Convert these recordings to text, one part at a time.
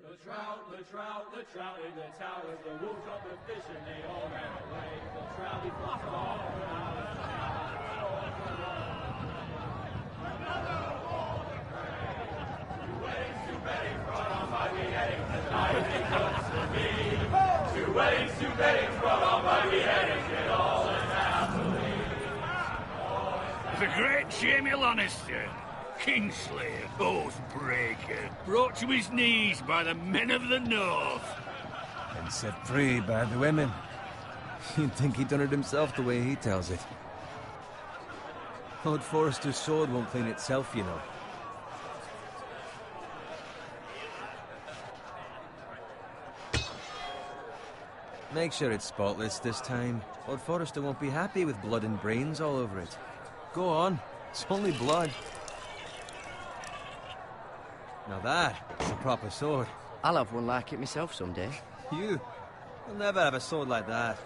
The trout in the towers, the wolves got the fish and they all ran away. The trout, he flopped off and out of the another war to pray. Two weddings, two beddings, brought on by beheadings, the night it comes to me. Two weddings, two beddings, brought on by beheadings, get all unhappily. It's a great Jamie Lannister, Kingslayer, Oathbreaker, brought to his knees by the men of the North. And set free by the women. You'd think he'd done it himself the way he tells it. Lord Forrester's sword won't clean itself, you know. Make sure it's spotless this time. Lord Forrester won't be happy with blood and brains all over it. Go on, it's only blood. Now that's a proper sword. I'll have one like it myself someday. You'll never have a sword like that.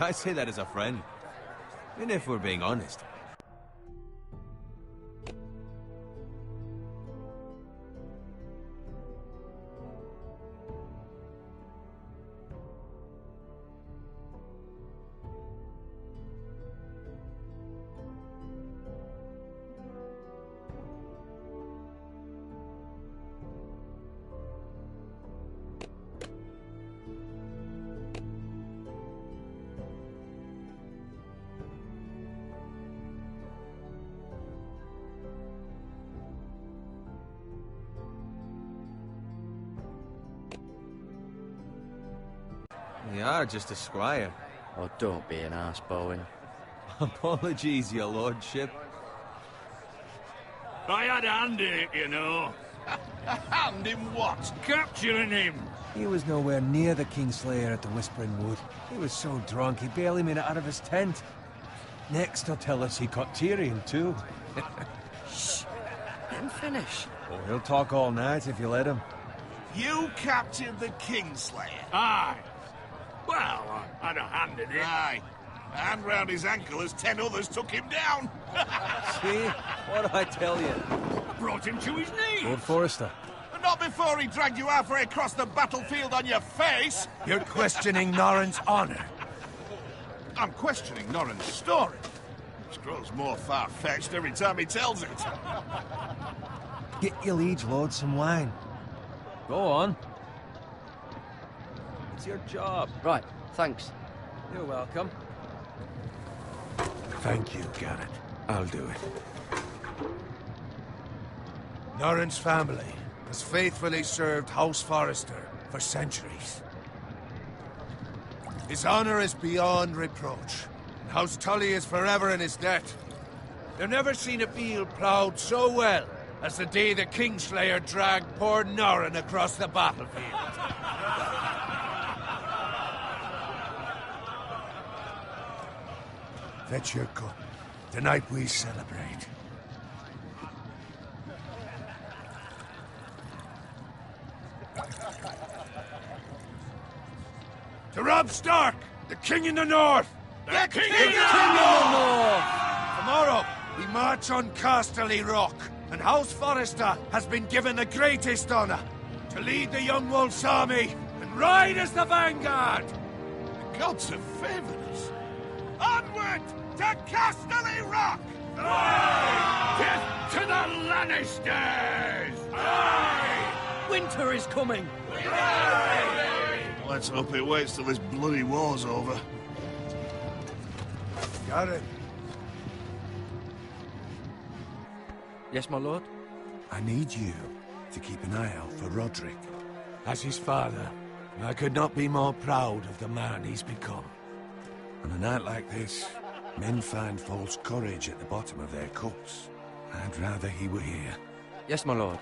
I say that as a friend. And if we're being honest. You are just a squire. Oh, don't be an arse, Bowen. Apologies, your lordship. I had a hand in it, you know. A hand in what? Capturing him. He was nowhere near the Kingslayer at the Whispering Wood. He was so drunk he barely made it out of his tent. Next he'll tell us he caught Tyrion too. Shh! Let him finish. Oh, he'll talk all night if you let him. You captured the Kingslayer? Aye. Well, I had a hand in it. Aye. A hand round his ankle as 10 others took him down. See? What'd I tell you? I brought him to his knees. Lord Forrester. Not before he dragged you halfway across the battlefield on your face. You're questioning Norrin's honor. I'm questioning Norrin's story. Which grows more far-fetched every time he tells it. Get your liege lord some wine. Go on. It's your job. Right, thanks. You're welcome. Thank you, Garrett. I'll do it. Norrin's family has faithfully served House Forrester for centuries. His honor is beyond reproach, and House Tully is forever in his debt. They've never seen a field ploughed so well as the day the Kingslayer dragged poor Norrin across the battlefield. Fetch your cup. Tonight we celebrate. To Robb Stark, the King in the North! The King in the North! Tomorrow, we march on Casterly Rock, and House Forrester has been given the greatest honor to lead the Young Wolf's army and ride as the vanguard! The gods have favored us. Onward to Casterly Rock! Aye! Death to the Lannisters! Aye! Winter is coming! Aye! Let's hope it waits till this bloody war's over. Got it. Yes, my lord? I need you to keep an eye out for Roderick. As his father, I could not be more proud of the man he's become. On a night like this, men find false courage at the bottom of their cups. I'd rather he were here. Yes, my lord.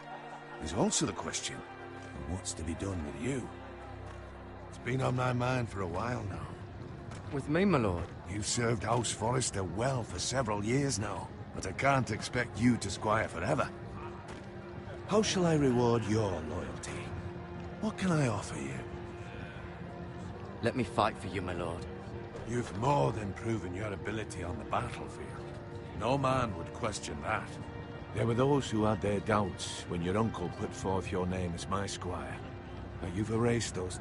There's also the question of what's to be done with you. It's been on my mind for a while now. With me, my lord? You've served House Forrester well for several years now, but I can't expect you to squire forever. How shall I reward your loyalty? What can I offer you? Let me fight for you, my lord. You've more than proven your ability on the battlefield. No man would question that. There were those who had their doubts when your uncle put forth your name as my squire. Now you've erased those.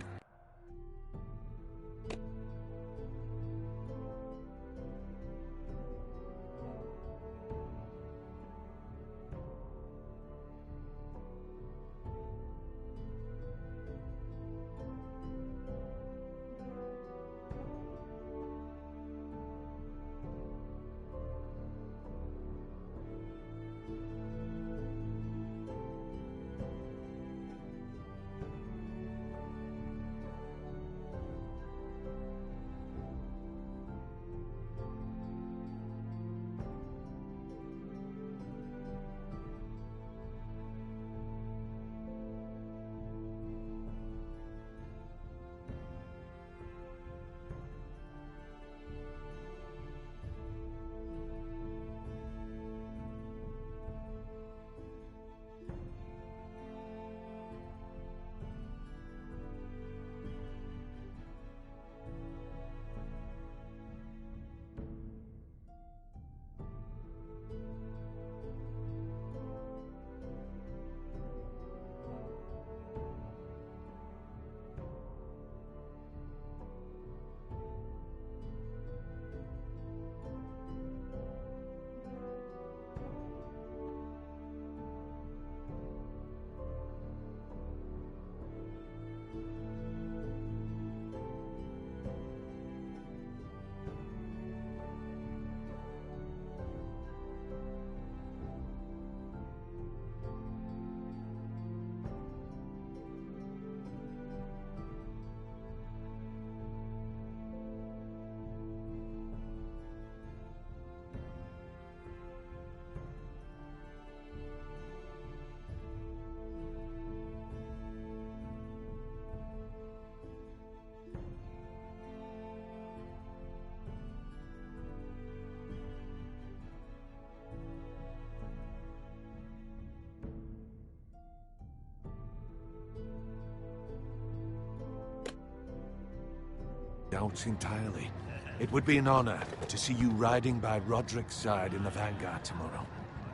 Doubts entirely. It would be an honor to see you riding by Roderick's side in the vanguard tomorrow.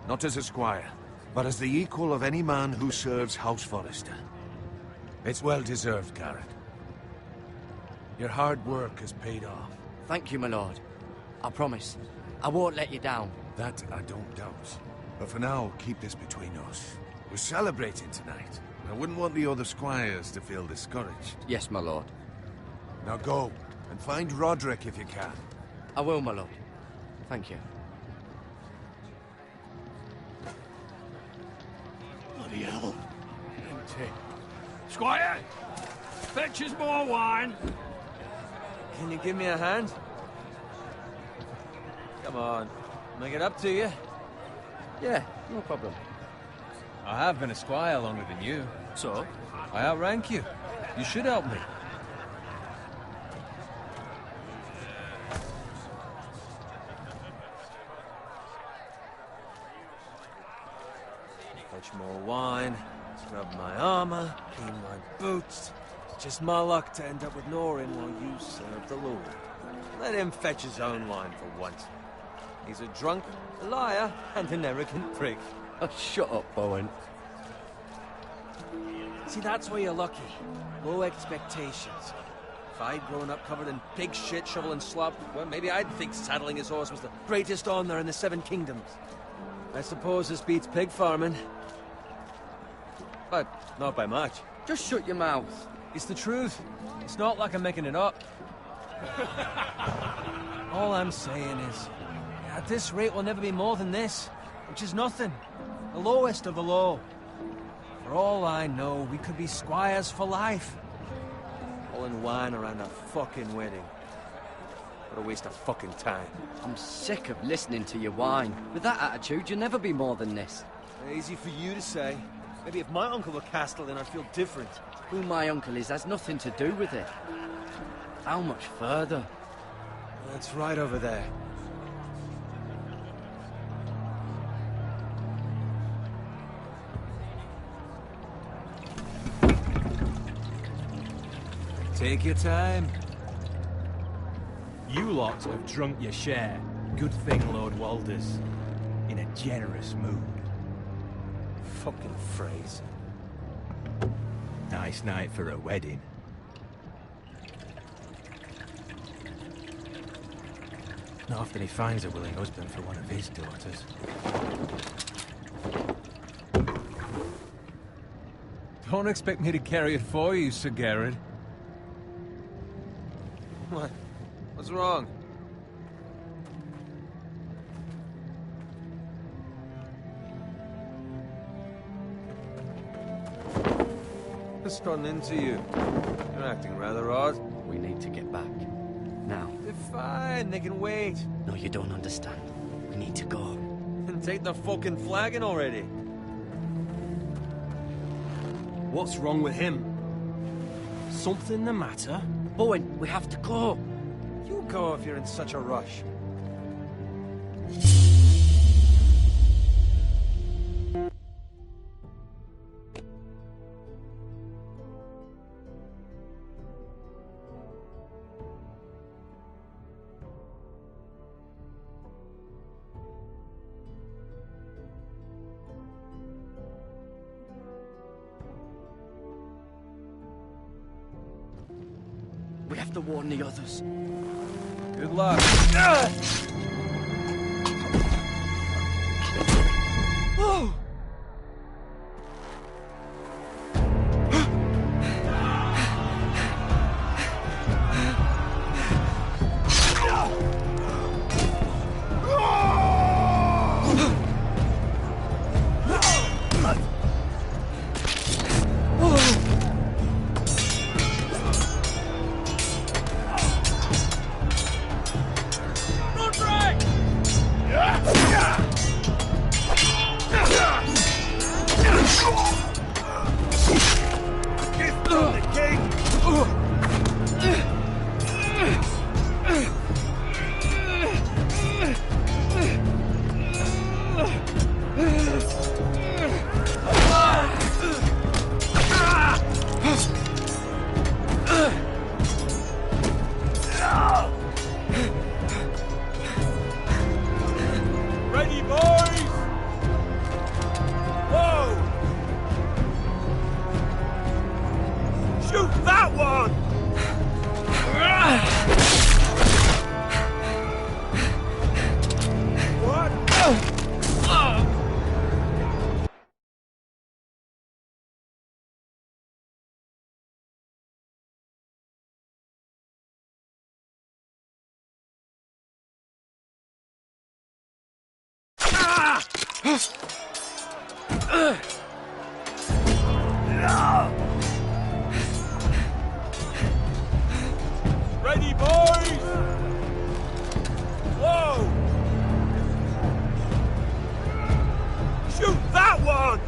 Not as a squire, but as the equal of any man who serves House Forrester. It's well deserved, Garrett. Your hard work has paid off. Thank you, my lord. I promise. I won't let you down. That I don't doubt. But for now, keep this between us. We're celebrating tonight. I wouldn't want the other squires to feel discouraged. Yes, my lord. Now go, and find Roderick if you can. I will, my lord. Thank you. Bloody hell. Empty. Squire! Fetch us more wine! Can you give me a hand? Come on, make it up to you. Yeah, no problem. I have been a squire longer than you. So? I outrank you. You should help me. Fetch more wine, scrub my armor, clean my boots. It's just my luck to end up with Norin while you serve the Lord. Let him fetch his own wine for once. He's a drunk, a liar, and an arrogant prick. Oh, shut up, Bowen. See, that's where you're lucky. Low expectations. If I'd grown up covered in pig shit, shovel and slop, well, maybe I'd think saddling his horse was the greatest honor in the Seven Kingdoms. I suppose this beats pig farming. But not by much. Just shut your mouth. It's the truth. It's not like I'm making it up. All I'm saying is, at this rate we'll never be more than this, which is nothing. The lowest of the low. For all I know, we could be squires for life. All in wine around a fucking wedding. What a waste of fucking time. I'm sick of listening to your whine. With that attitude, you'll never be more than this. Easy for you to say. Maybe if my uncle were Castellan, I'd feel different. Who my uncle is has nothing to do with it. How much further? That's right over there. Take your time. You lot have drunk your share. Good thing Lord Walder's in a generous mood. Fucking phrase. Nice night for a wedding. Not often he finds a willing husband for one of his daughters. Don't expect me to carry it for you, Sir Garrett. What? What's wrong? Just gotten into you. You're acting rather odd. We need to get back. Now. They're fine, they can wait. No, you don't understand. We need to go. And take the fucking flagon already. What's wrong with him? Something the matter? Bowen, we have to go. You go if you're in such a rush. We have to warn the others. Good luck. Oh! Ready, boys! Whoa! Shoot that one!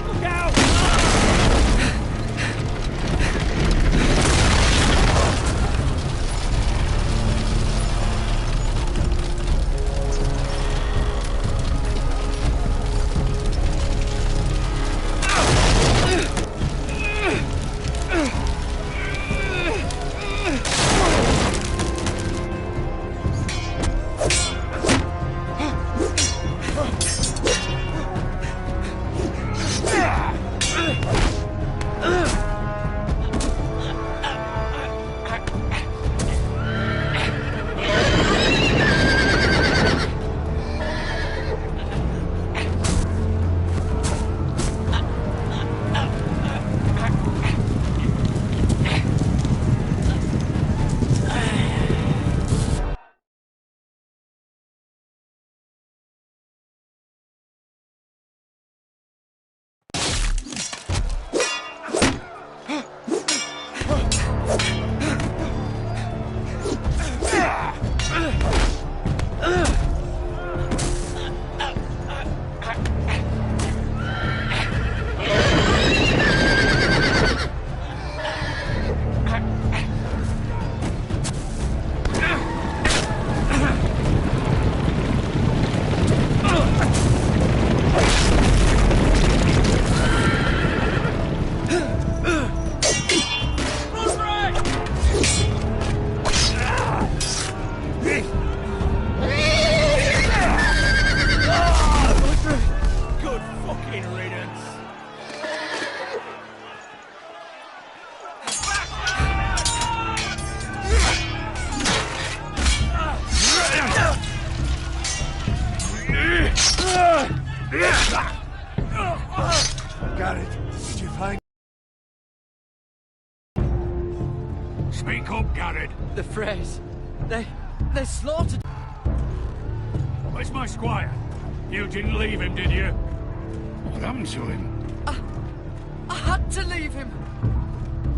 Look out! Speak up, Garrett. The Freys. They're slaughtered. Where's my squire? You didn't leave him, did you? What happened to him? I had to leave him.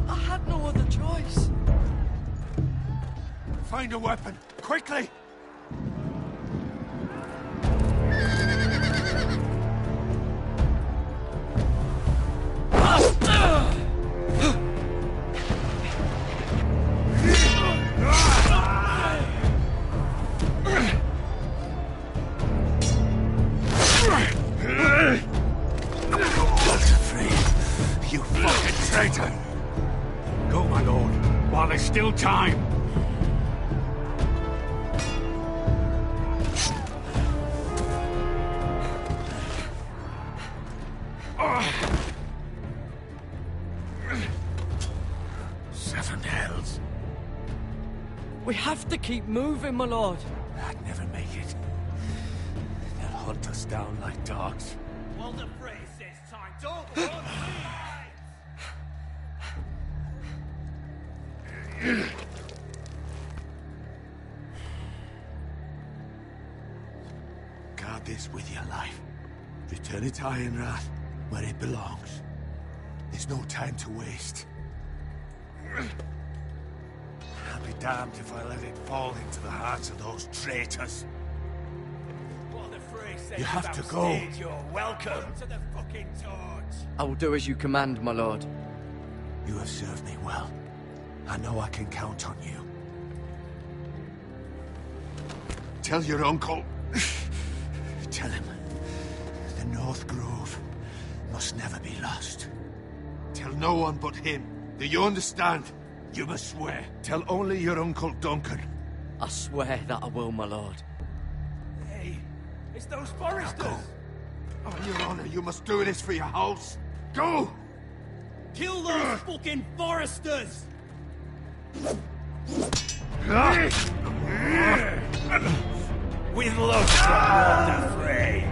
I had no other choice. Find a weapon, quickly! You fucking traitor! Go, my lord, while there's still time. Seven hells. We have to keep moving, my lord. I'd never make it. They'll hunt us down like dogs. Well, the phrase says time. Don't run, Guard this with your life. Return it to Ironrath, where it belongs. There's no time to waste. I'll be damned if I let it fall into the hearts of those traitors. What the phrase says You have about to go. stage, you're welcome to the fucking torch. I will do as you command, my lord. You have served me well. I know I can count on you. Tell your uncle. Tell him. The North Grove must never be lost. Tell no one but him. Do you understand? You must swear. Tell only your Uncle Duncan. I swear that I will, my lord. Hey, it's those Now foresters. go. On your honor, you must do this for your house. Go! Kill those fucking foresters. With love from Walter Frey.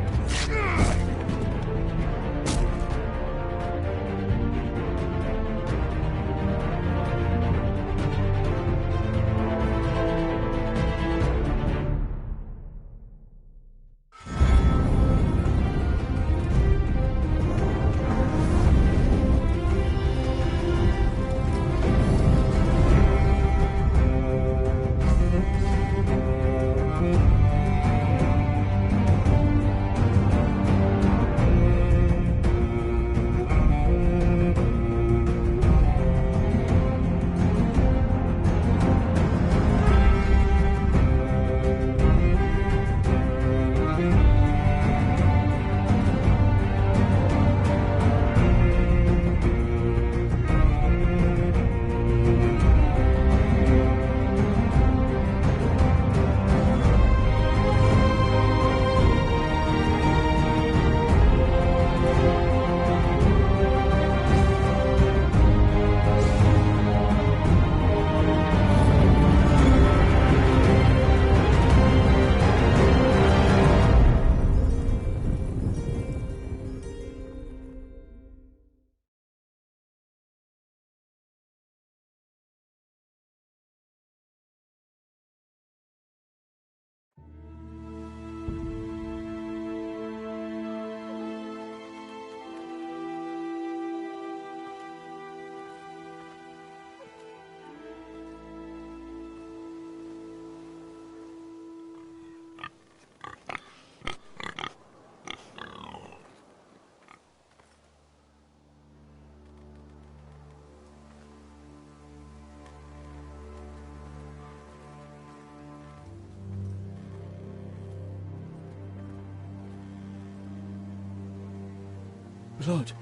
Lord.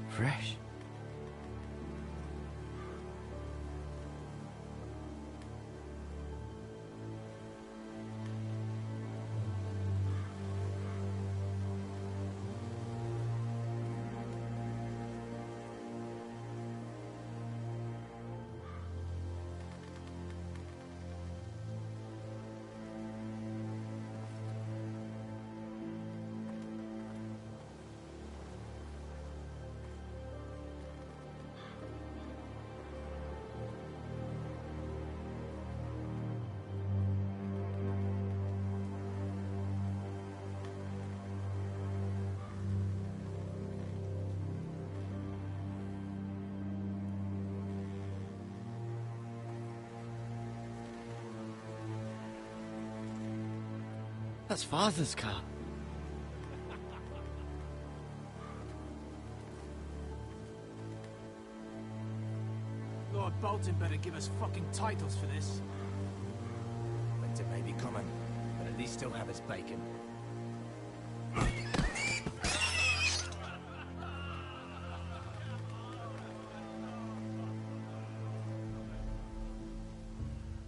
Fresh. That's Father's car. Lord Bolton better give us fucking titles for this. Winter may be coming, but at least he'll have his bacon.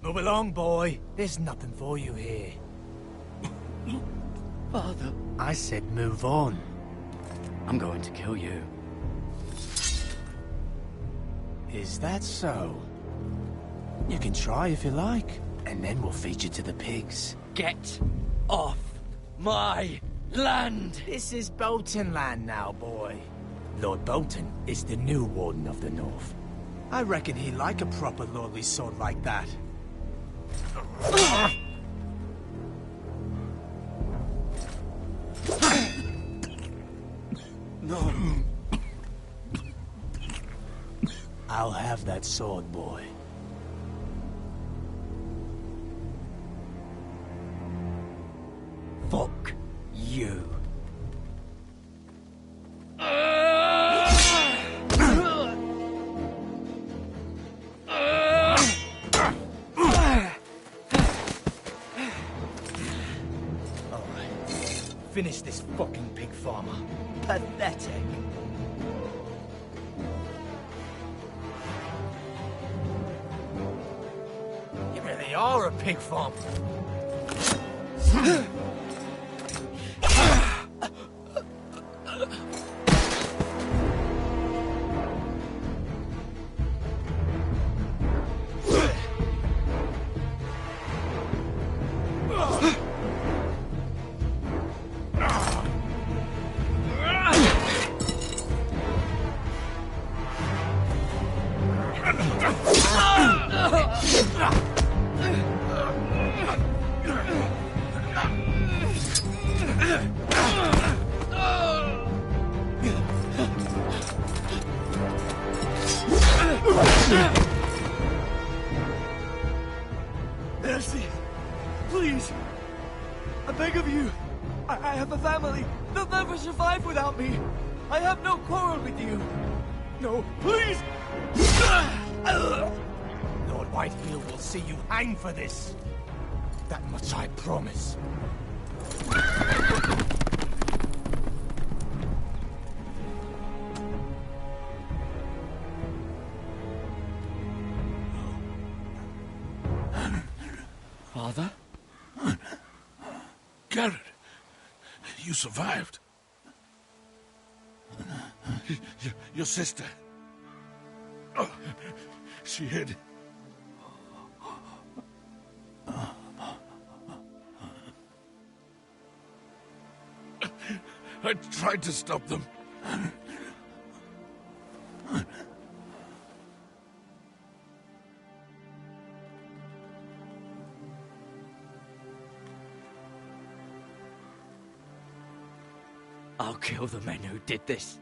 Move along, boy. There's nothing for you here. Father, I said move on. I'm going to kill you. Is that so? You can try if you like, and then we'll feed you to the pigs. Get off my land! This is Bolton land now, boy. Lord Bolton is the new Warden of the North. I reckon he'd like a proper lordly sword like that. No. I'll have that sword, boy. Fuck you. Finish this fucking pig farmer. Pathetic. You really are a pig farmer. Mercy! Please! I beg of you! I have a family! They'll never survive without me! I have no quarrel with you! No, please! Lord Whitefield will see you hang for this. That much I promise. Father? Garrett, you survived. Your sister. Oh, she hid. I tried to stop them. I'll kill the men who did this.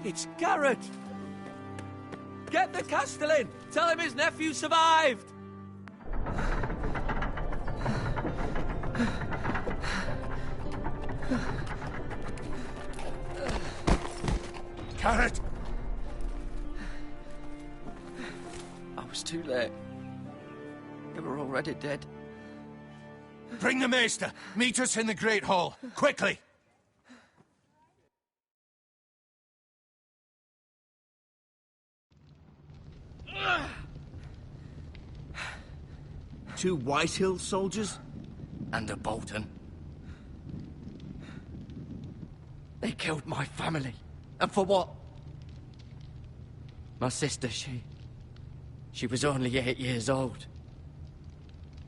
It's Garrett! Get the Castellan! Tell him his nephew survived! Garrett! I was too late. They were already dead. Bring the maester. Meet us in the Great Hall. Quickly! Two Whitehill soldiers? And a Bolton. They killed my family. And for what? My sister, she was only 8 years old.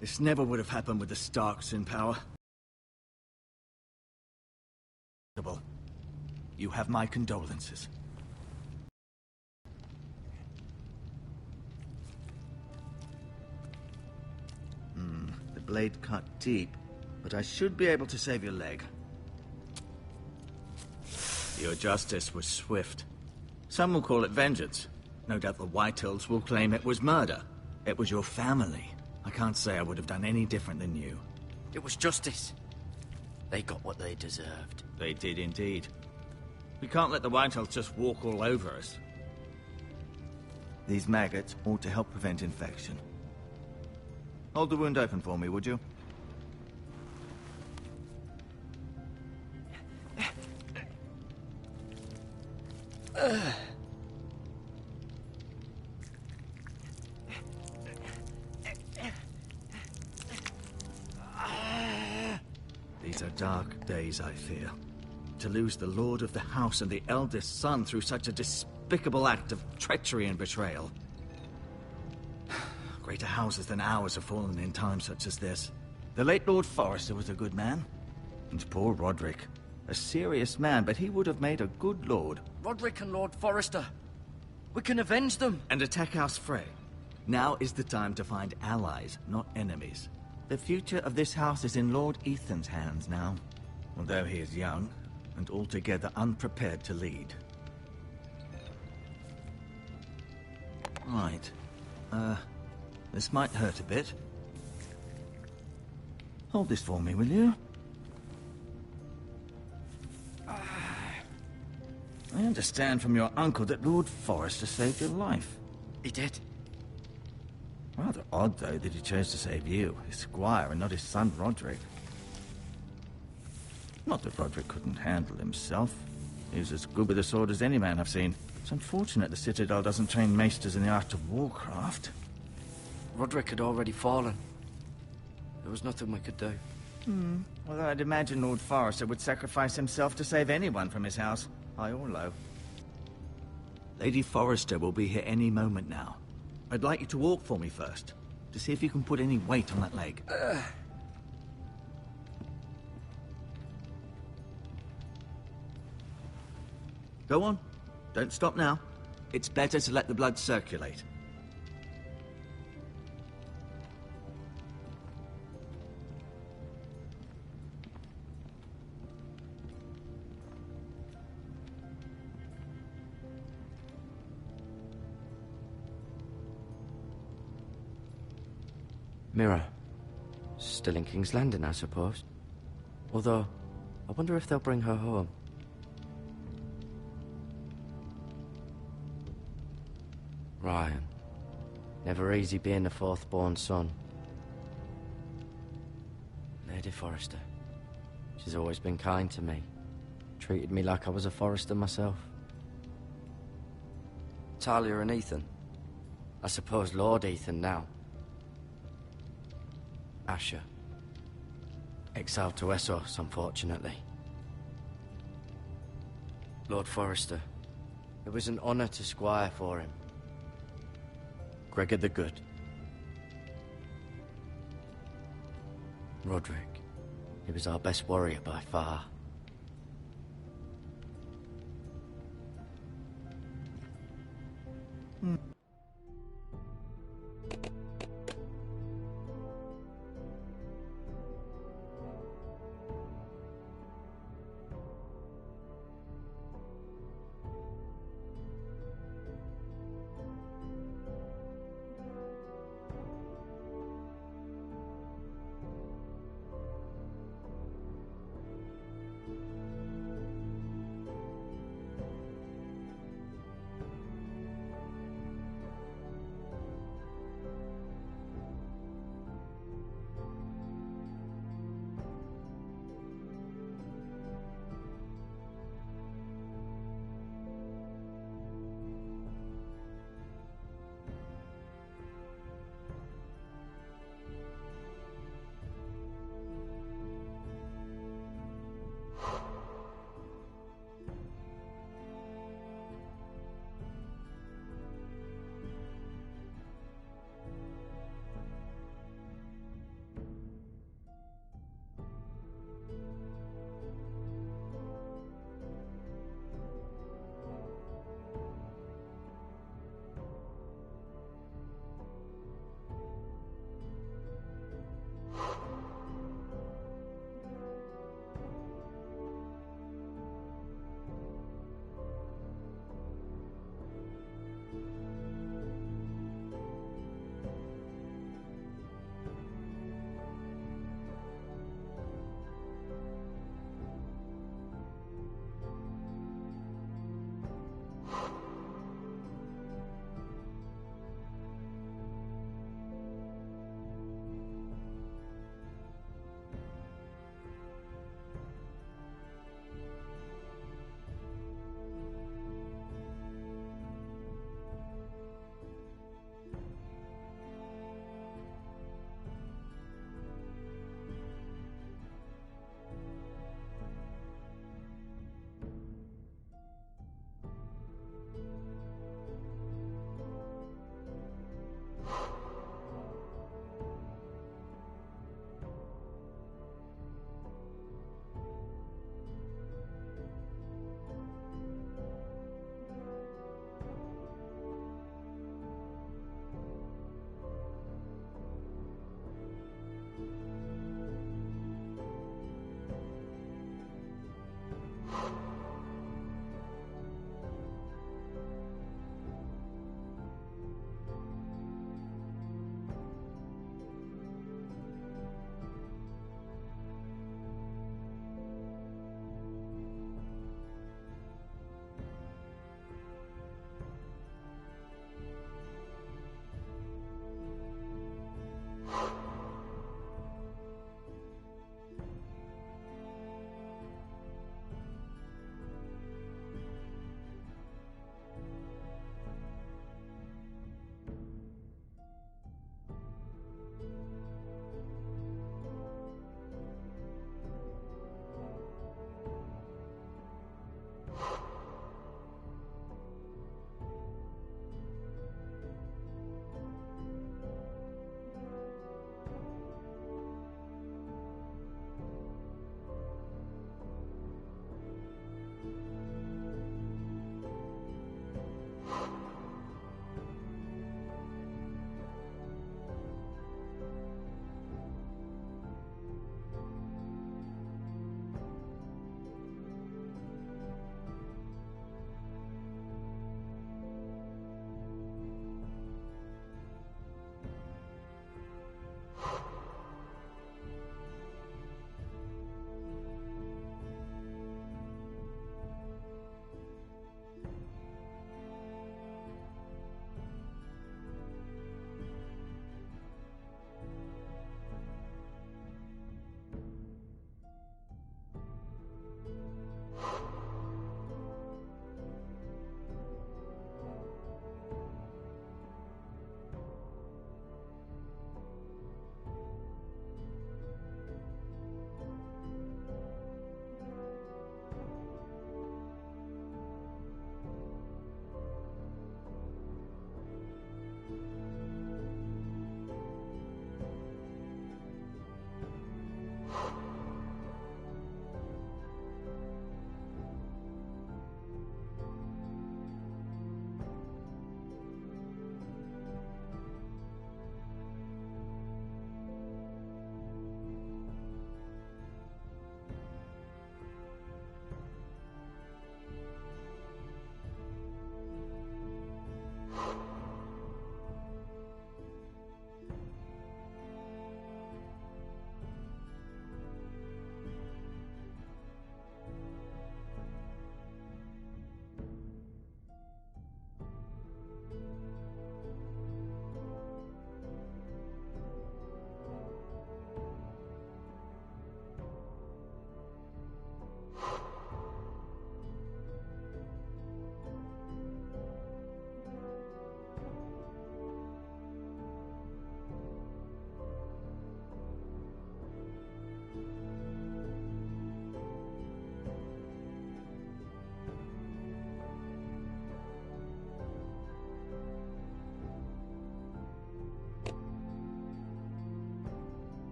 This never would have happened with the Starks in power. You have my condolences. The blade cut deep, but I should be able to save your leg. Your justice was swift. Some will call it vengeance. No doubt the Whitehills will claim it was murder. It was your family. I can't say I would have done any different than you. It was justice. They got what they deserved. They did indeed. We can't let the Whitehills just walk all over us. These maggots ought to help prevent infection. Hold the wound open for me, would you? These are dark days, I fear. To lose the lord of the house and the eldest son through such a despicable act of treachery and betrayal. Greater houses than ours have fallen in times such as this. The late Lord Forrester was a good man. And poor Roderick. A serious man, but he would have made a good lord. Roderick and Lord Forrester. We can avenge them. And attack House Frey. Now is the time to find allies, not enemies. The future of this house is in Lord Ethan's hands now. Although he is young, and altogether unprepared to lead. Right. This might hurt a bit. Hold this for me, will you? I understand from your uncle that Lord Forrester saved your life. He did. Rather odd, though, that he chose to save you, his squire, and not his son Roderick. Not that Roderick couldn't handle himself. He was as good with a sword as any man I've seen. It's unfortunate the Citadel doesn't train maesters in the art of warcraft. Roderick had already fallen. There was nothing we could do. Well, I'd imagine Lord Forrester would sacrifice himself to save anyone from his house, high or low. Lady Forrester will be here any moment now. I'd like you to walk for me first, to see if you can put any weight on that leg. Go on. Don't stop now. It's better to let the blood circulate. Mirror. Still in King's Landing, I suppose. Although, I wonder if they'll bring her home. Ryan. Never easy being the fourth-born son. Lady Forrester. She's always been kind to me. Treated me like I was a Forrester myself. Talia and Ethan. I suppose Lord Ethan now. Asher. Exiled to Essos, unfortunately. Lord Forrester. It was an honor to squire for him. Gregor the Good. Roderick. He was our best warrior by far.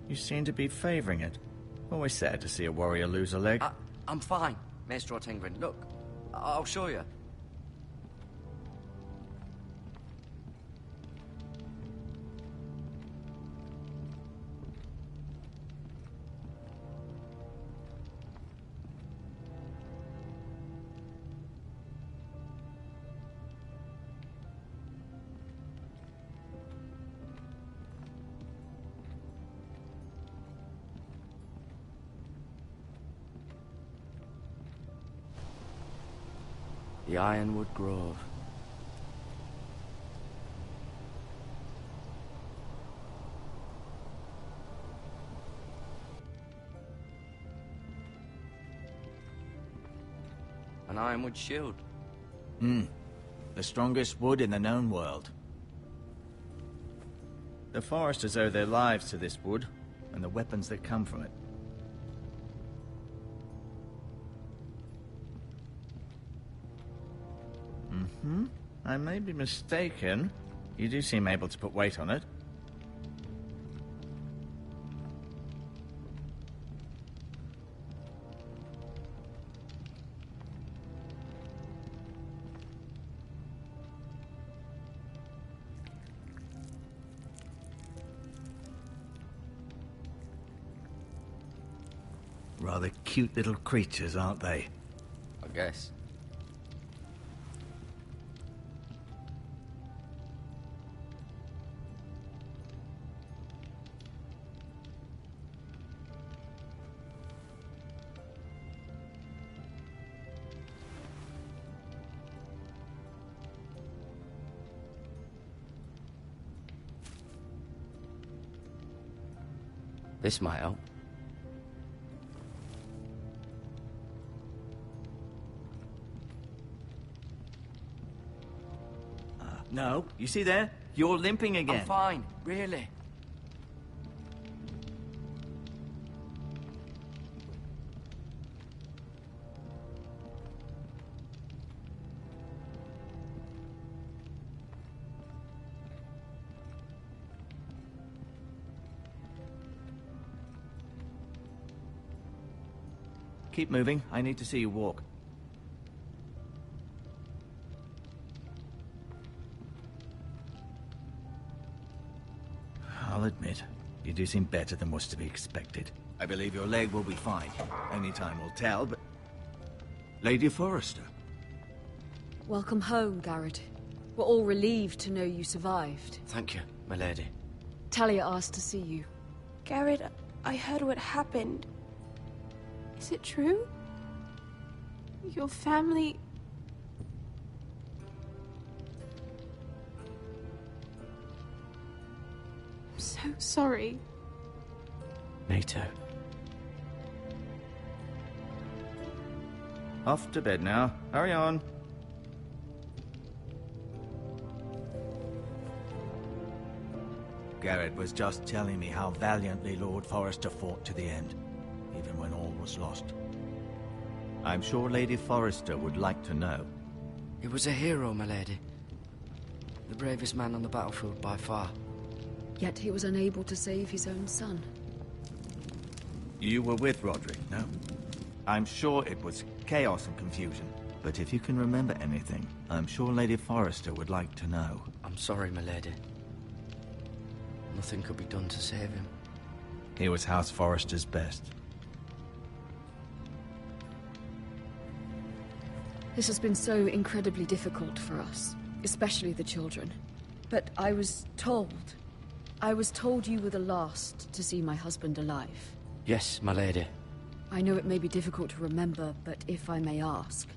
You seem to be favoring it. Always sad to see a warrior lose a leg. I'm fine, Maestro Tingrin. Look, I'll show you. The Ironwood Grove. An ironwood shield. The strongest wood in the known world. The foresters owe their lives to this wood, and the weapons that come from it. I may be mistaken. You do seem able to put weight on it. Rather cute little creatures, aren't they? I guess. This might help. No, you see there? You're limping again. I'm fine, really. Keep moving. I need to see you walk. I'll admit, you do seem better than was to be expected. I believe your leg will be fine. Only time will tell, but... Lady Forrester. Welcome home, Garrett. We're all relieved to know you survived. Thank you, my lady. Talia asked to see you. Garrett, I heard what happened. Is it true? Your family... I'm so sorry. Me too. Off to bed now. Hurry on. Garrett was just telling me how valiantly Lord Forrester fought to the end, even when all was lost. I'm sure Lady Forrester would like to know. He was a hero, my lady. The bravest man on the battlefield by far. Yet he was unable to save his own son. You were with Roderick, no? I'm sure it was chaos and confusion. But if you can remember anything, I'm sure Lady Forrester would like to know. I'm sorry, my lady. Nothing could be done to save him. He was House Forrester's best. This has been so incredibly difficult for us, especially the children. But I was told you were the last to see my husband alive. Yes, my lady. I know it may be difficult to remember, but if I may ask,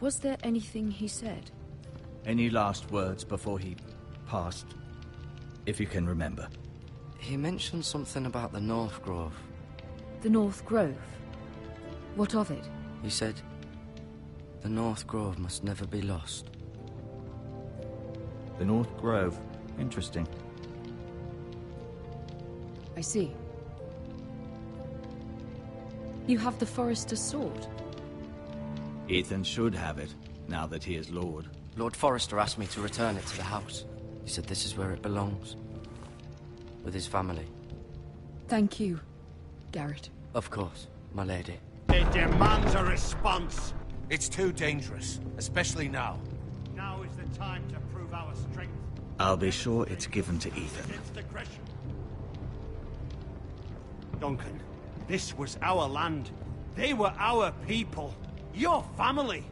was there anything he said? Any last words before he passed? If you can remember. He mentioned something about the North Grove. The North Grove? What of it? He said, the North Grove must never be lost. The North Grove. Interesting. I see. You have the Forrester's sword? Ethan should have it, now that he is Lord. Lord Forrester asked me to return it to the house. He said this is where it belongs. With his family. Thank you, Garrett. Of course, my lady. It demands a response. It's too dangerous, especially now. Now is the time to prove our strength. I'll be sure it's given to Ethan. Duncan, this was our land. They were our people. Your family.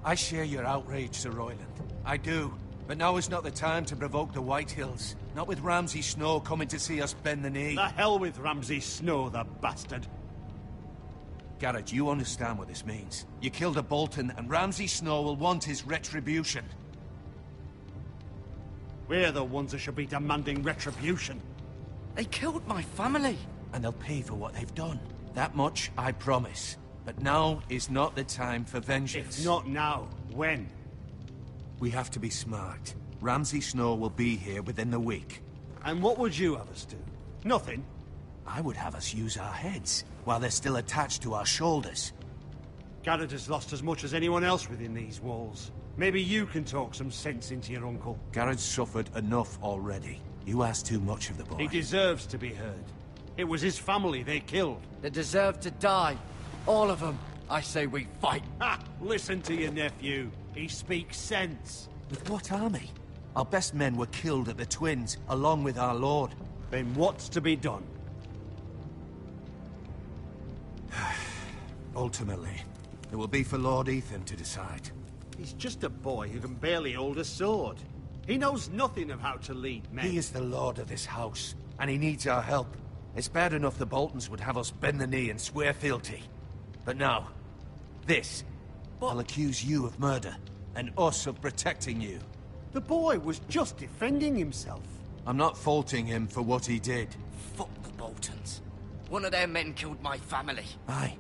I share your outrage, Sir Royland. I do. But now is not the time to provoke the Whitehills. Not with Ramsay Snow coming to see us bend the knee. The hell with Ramsay Snow, the bastard. Garrett, you understand what this means. You killed a Bolton, and Ramsay Snow will want his retribution. We're the ones that should be demanding retribution. They killed my family. And they'll pay for what they've done. That much, I promise. But now is not the time for vengeance. If not now, when? We have to be smart. Ramsay Snow will be here within the week. And what would you have us do? Nothing? I would have us use our heads, while they're still attached to our shoulders. Garrett has lost as much as anyone else within these walls. Maybe you can talk some sense into your uncle. Garrett's suffered enough already. You ask too much of the boy. He deserves to be heard. It was his family they killed. They deserve to die. All of them. I say we fight. Ha! Listen to your nephew. He speaks sense. With what army? Our best men were killed at the Twins, along with our lord. Then what's to be done? Ultimately, it will be for Lord Ethan to decide. He's just a boy who can barely hold a sword. He knows nothing of how to lead men. He is the lord of this house, and he needs our help. It's bad enough the Boltons would have us bend the knee and swear fealty. But now, this. I'll accuse you of murder, and us of protecting you. The boy was just defending himself. I'm not faulting him for what he did. Fuck the Boltons. One of their men killed my family. Aye.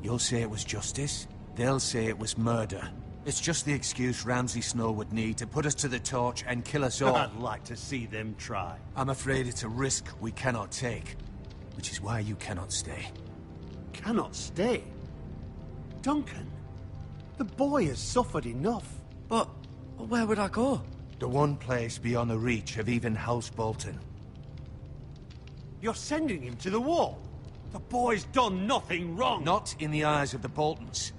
You'll say it was justice. They'll say it was murder. It's just the excuse Ramsay Snow would need to put us to the torch and kill us all. I'd like to see them try. I'm afraid it's a risk we cannot take. Which is why you cannot stay. Cannot stay? Duncan, the boy has suffered enough. But where would I go? The one place beyond the reach of even House Bolton. You're sending him to the wall? The boy's done nothing wrong! Not in the eyes of the Boltons.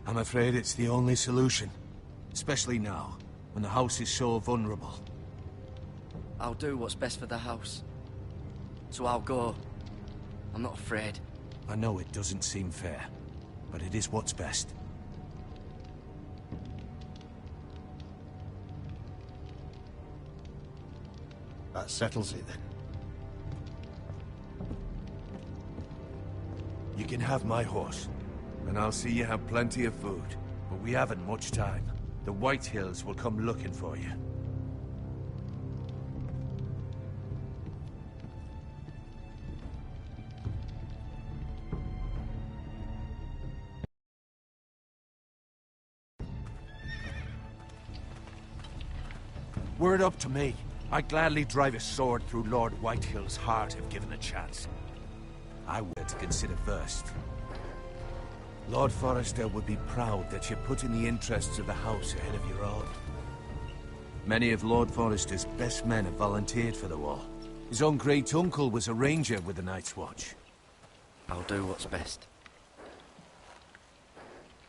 I'm afraid it's the only solution. Especially now, when the house is so vulnerable. I'll do what's best for the house. So I'll go. I'm not afraid. I know it doesn't seem fair, but it is what's best. That settles it then. You can have my horse, and I'll see you have plenty of food. But we haven't much time. The Whitehills will come looking for you. Were it up to me, I'd gladly drive a sword through Lord Whitehill's heart if given a chance. I were to consider first. Lord Forrester would be proud that you're putting the interests of the house ahead of your own. Many of Lord Forrester's best men have volunteered for the war. His own great-uncle was a ranger with the Night's Watch. I'll do what's best.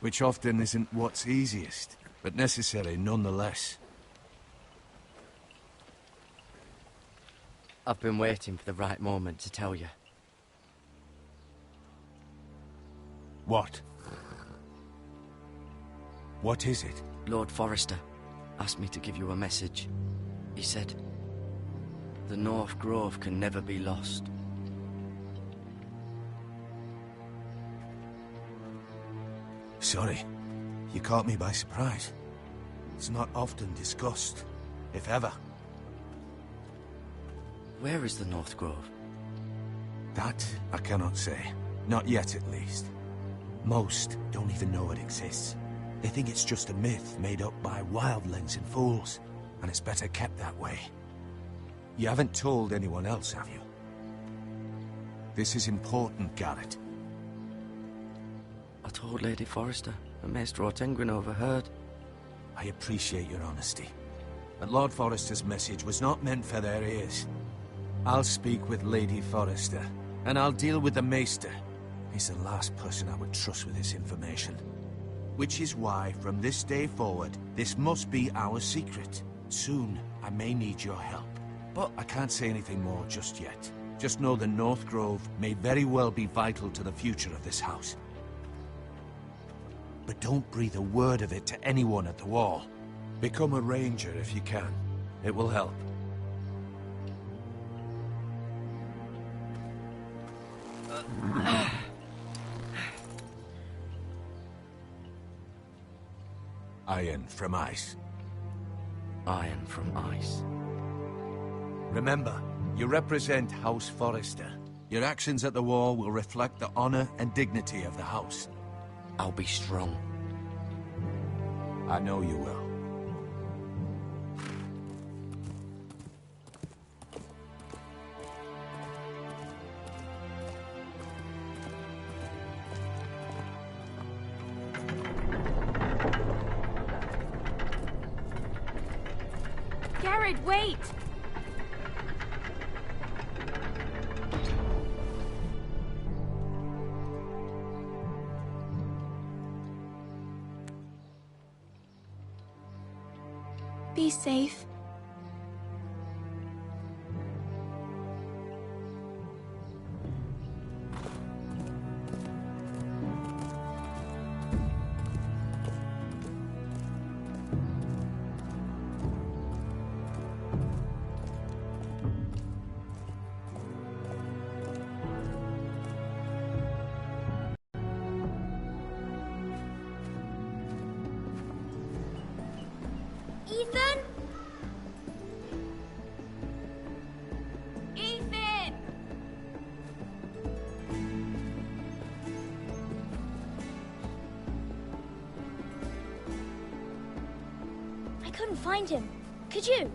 Which often isn't what's easiest, but necessary nonetheless. I've been waiting for the right moment to tell you. What? What is it? Lord Forrester asked me to give you a message. He said, the North Grove can never be lost. Sorry. You caught me by surprise. It's not often discussed, if ever. Where is the North Grove? That I cannot say. Not yet, at least. Most don't even know it exists. They think it's just a myth made up by wildlings and fools, and it's better kept that way. You haven't told anyone else, have you? This is important, Garrett. I told Lady Forrester, and Maester Ortengrin overheard. I appreciate your honesty. But Lord Forrester's message was not meant for their ears. I'll speak with Lady Forrester, and I'll deal with the Maester. He's the last person I would trust with this information. Which is why, from this day forward, this must be our secret. Soon, I may need your help. But I can't say anything more just yet. Just know the North Grove may very well be vital to the future of this house. But don't breathe a word of it to anyone at the Wall. Become a ranger if you can. It will help. Iron from ice. Iron from ice. Remember, you represent House Forrester. Your actions at the Wall will reflect the honor and dignity of the house. I'll be strong. I know you will. Garrett, wait! Be safe. Ethan? Ethan! I couldn't find him. Could you?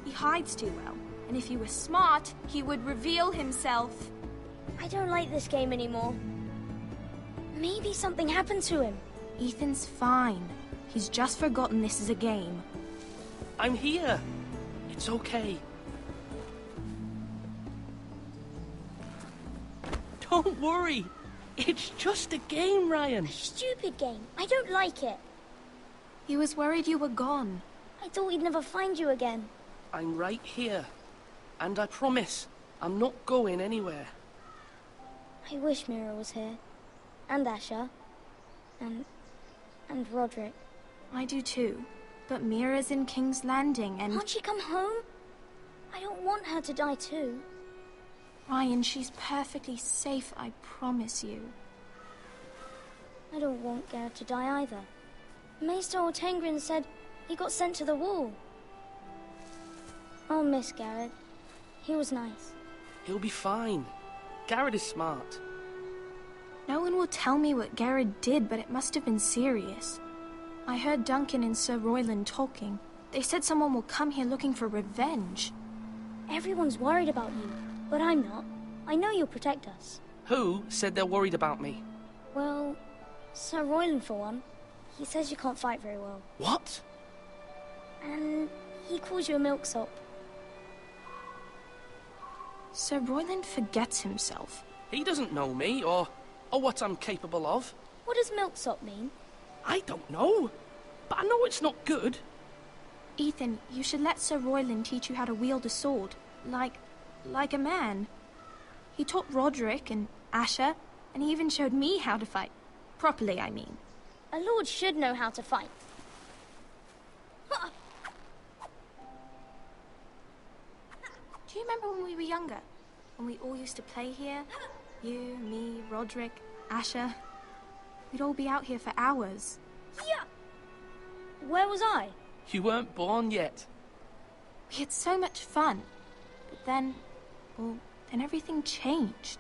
He hides too well, and if he were smart, he would reveal himself. I don't like this game anymore. Maybe something happened to him. Ethan's fine. He's just forgotten this is a game. I'm here. It's okay. Don't worry. It's just a game, Ryan. A stupid game. I don't like it. He was worried you were gone. I thought we'd never find you again. I'm right here. And I promise, I'm not going anywhere. I wish Mira was here. And Asher. And Roderick. I do too. But Mira's in King's Landing and... Can't she come home? I don't want her to die too. Ryan, she's perfectly safe, I promise you. I don't want Garrett to die either. Maester Ortengrin said he got sent to the Wall. I'll miss Garrett. He was nice. He'll be fine. Garrett is smart. No one will tell me what Garrett did, but it must have been serious. I heard Duncan and Sir Royland talking. They said someone will come here looking for revenge. Everyone's worried about you, but I'm not. I know you'll protect us. Who said they're worried about me? Well, Sir Royland for one. He says you can't fight very well. What? And he calls you a milksop. Sir Royland forgets himself. He doesn't know me, or what I'm capable of. What does milksop mean? I don't know, but I know it's not good. Ethan, you should let Sir Royland teach you how to wield a sword, like a man. He taught Roderick and Asher, and he even showed me how to fight. Properly, I mean. A lord should know how to fight. Do you remember when we were younger? When we all used to play here? You, me, Roderick, Asher. We'd all be out here for hours. Yeah. Where was I? You weren't born yet. We had so much fun. But then everything changed.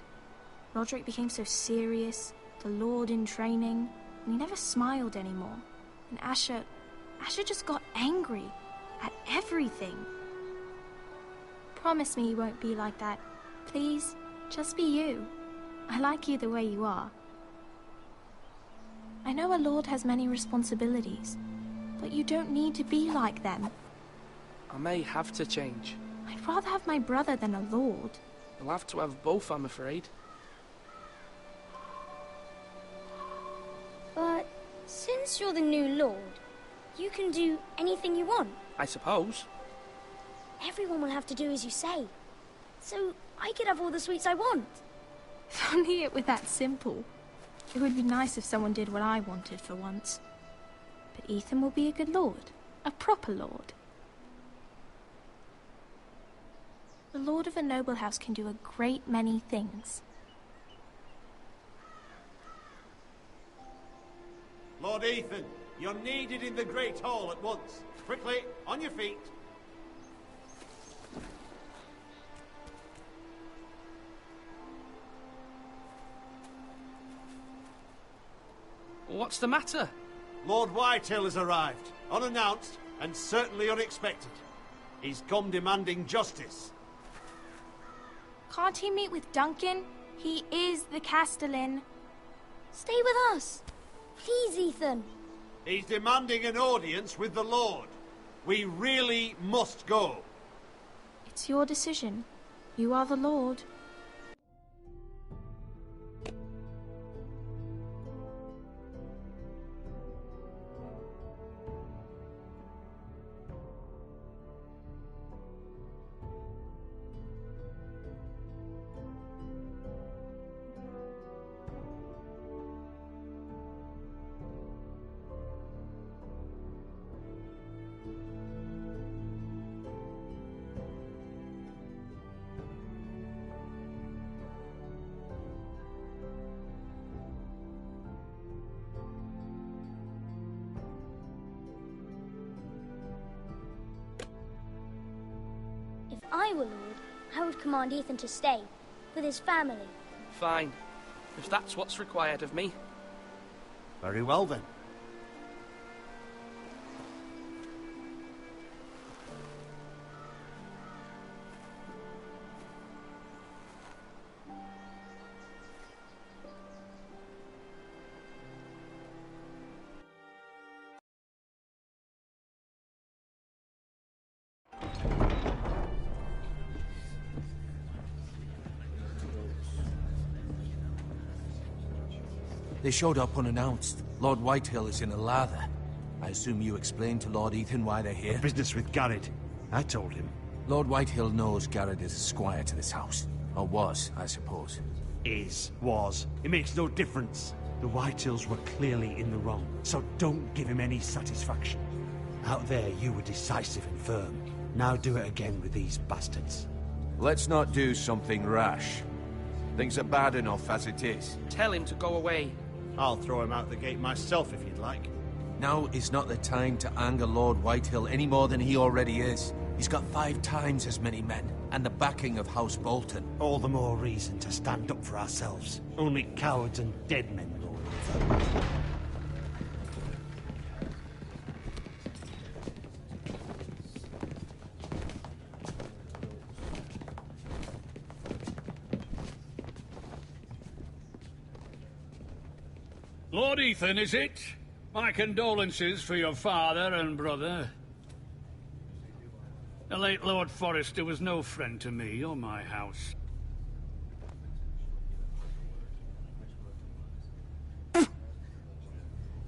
Roderick became so serious, the Lord in training, and he never smiled anymore. And Asher just got angry at everything. Promise me you won't be like that. Please, just be you. I like you the way you are. I know a lord has many responsibilities, But you don't need to be like them. I may have to change. I'd rather have my brother than a lord. I'll have to have both, I'm afraid. But since you're the new lord, you can do anything you want. I suppose. Everyone will have to do as you say. So I could have all the sweets I want. If only it were that simple. It would be nice if someone did what I wanted for once. But Ethan will be a good lord. A proper lord. The lord of a noble house can do a great many things. Lord Ethan, you're needed in the Great Hall at once. Quickly, on your feet. What's the matter? Lord Whitehill has arrived, unannounced and certainly unexpected. He's come demanding justice. Can't he meet with Duncan? He is the Castellan. Stay with us. Please, Ethan. He's demanding an audience with the Lord. We really must go. It's your decision. You are the Lord. If I were lord, I would command Ethan to stay with his family. Fine. If that's what's required of me. Very well then. They showed up unannounced. Lord Whitehill is in a lather. I assume you explained to Lord Ethan why they're here? Business with Garrett. I told him. Lord Whitehill knows Garrett is a squire to this house. Or was, I suppose. Was. It makes no difference. The Whitehills were clearly in the wrong, so don't give him any satisfaction. Out there, you were decisive and firm. Now do it again with these bastards. Let's not do something rash. Things are bad enough as it is. Tell him to go away. I'll throw him out the gate myself if you'd like. Now is not the time to anger Lord Whitehill any more than he already is. He's got 5 times as many men, and the backing of House Bolton. All the more reason to stand up for ourselves. Only cowards and dead men will live. Lord Ethan, is it? My condolences for your father and brother. The late Lord Forrester was no friend to me or my house.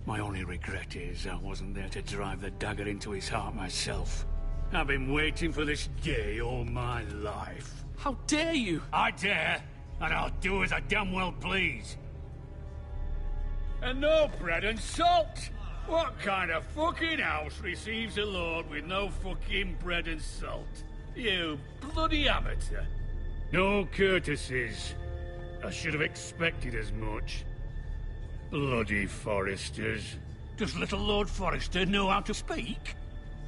My only regret is I wasn't there to drive the dagger into his heart myself. I've been waiting for this day all my life. How dare you? I dare, and I'll do as I damn well please. And no bread and salt! What kind of fucking house receives a lord with no fucking bread and salt? You bloody amateur. No courtesies. I should have expected as much. Bloody Forresters. Does little Lord Forrester know how to speak?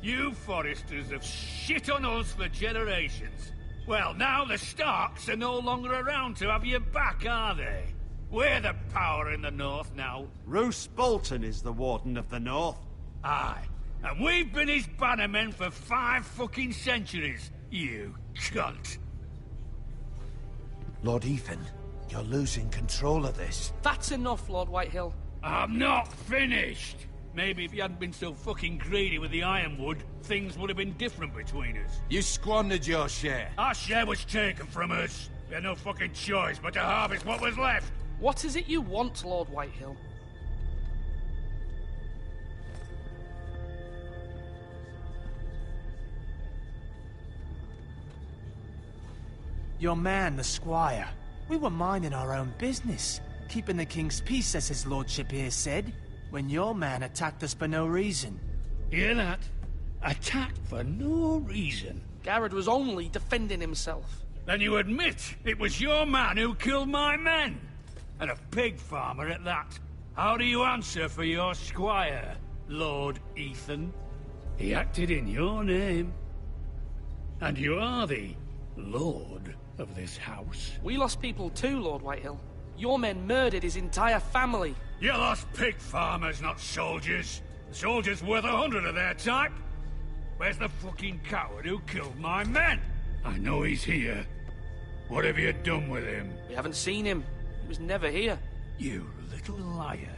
You Forresters have shit on us for generations. Well, now the Starks are no longer around to have you back, are they? We're the power in the north now. Roose Bolton is the Warden of the North. Aye. And we've been his bannermen for 5 fucking centuries, you cunt. Lord Ethan, you're losing control of this. That's enough, Lord Whitehill. I'm not finished. Maybe if you hadn't been so fucking greedy with the ironwood, things would have been different between us. You squandered your share. Our share was taken from us. We had no fucking choice but to harvest what was left. What is it you want, Lord Whitehill? Your man, the squire. We were minding our own business, keeping the king's peace, as his lordship here said, when your man attacked us for no reason. Hear that? Attacked for no reason. Garrett was only defending himself. Then you admit it was your man who killed my men? And a pig farmer at that. How do you answer for your squire, Lord Ethan? He acted in your name. And you are the lord of this house. We lost people too, Lord Whitehill. Your men murdered his entire family. You lost pig farmers, not soldiers. The soldiers worth 100 of their type. Where's the fucking coward who killed my men? I know he's here. What have you done with him? We haven't seen him. He was never here. You little liar.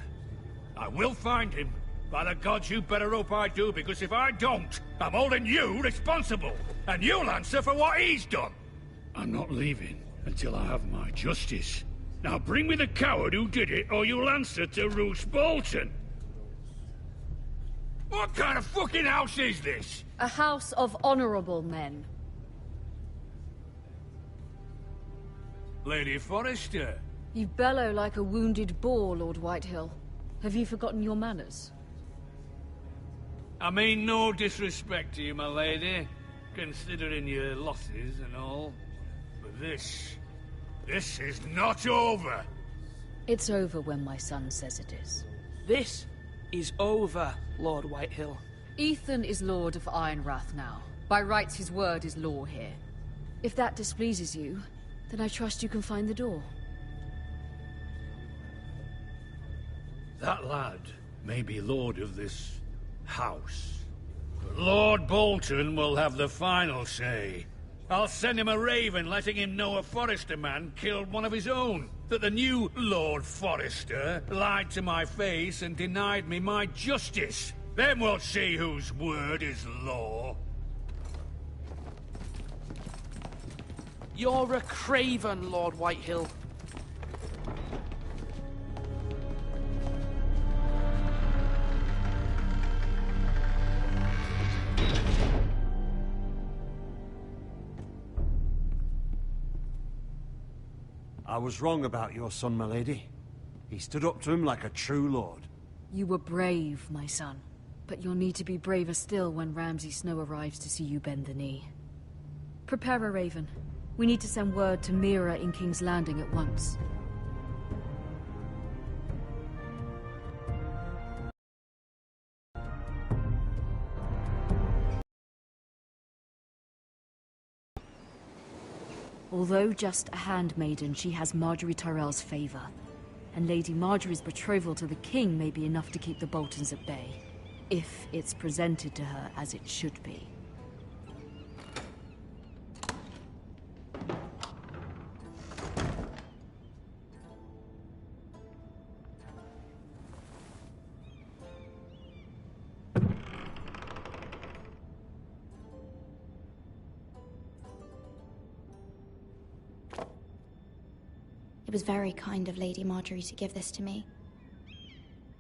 I will find him. By the gods, you better hope I do, because if I don't, I'm holding you responsible. And you'll answer for what he's done. I'm not leaving until I have my justice. Now bring me the coward who did it, or you'll answer to Roose Bolton. What kind of fucking house is this? A house of honorable men. Lady Forrester. You bellow like a wounded boar, Lord Whitehill. Have you forgotten your manners? I mean no disrespect to you, my lady, considering your losses and all. But this is not over. It's over when my son says it is. This is over, Lord Whitehill. Ethan is Lord of Ironrath now. By rights, his word is law here. If that displeases you, then I trust you can find the door. That lad may be lord of this house, but Lord Bolton will have the final say. I'll send him a raven letting him know a Forrester man killed one of his own. That the new Lord Forrester lied to my face and denied me my justice. Then we'll see whose word is law. You're a craven, Lord Whitehill. I was wrong about your son, my lady. He stood up to him like a true lord. You were brave, my son. But you'll need to be braver still when Ramsay Snow arrives to see you bend the knee. Prepare a raven. We need to send word to Mira in King's Landing at once. Although just a handmaiden, she has Marjorie Tyrell's favor. And Lady Marjorie's betrothal to the king may be enough to keep the Boltons at bay. If it's presented to her as it should be. It was very kind of Lady Marjorie to give this to me.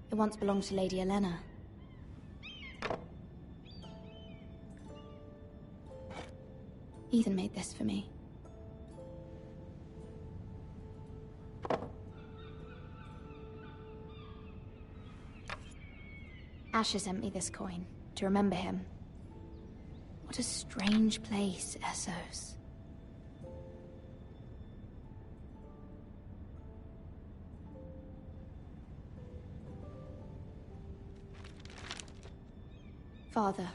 It once belonged to Lady Elena. Ethan made this for me. Asher sent me this coin to remember him. What a strange place, Essos. Father,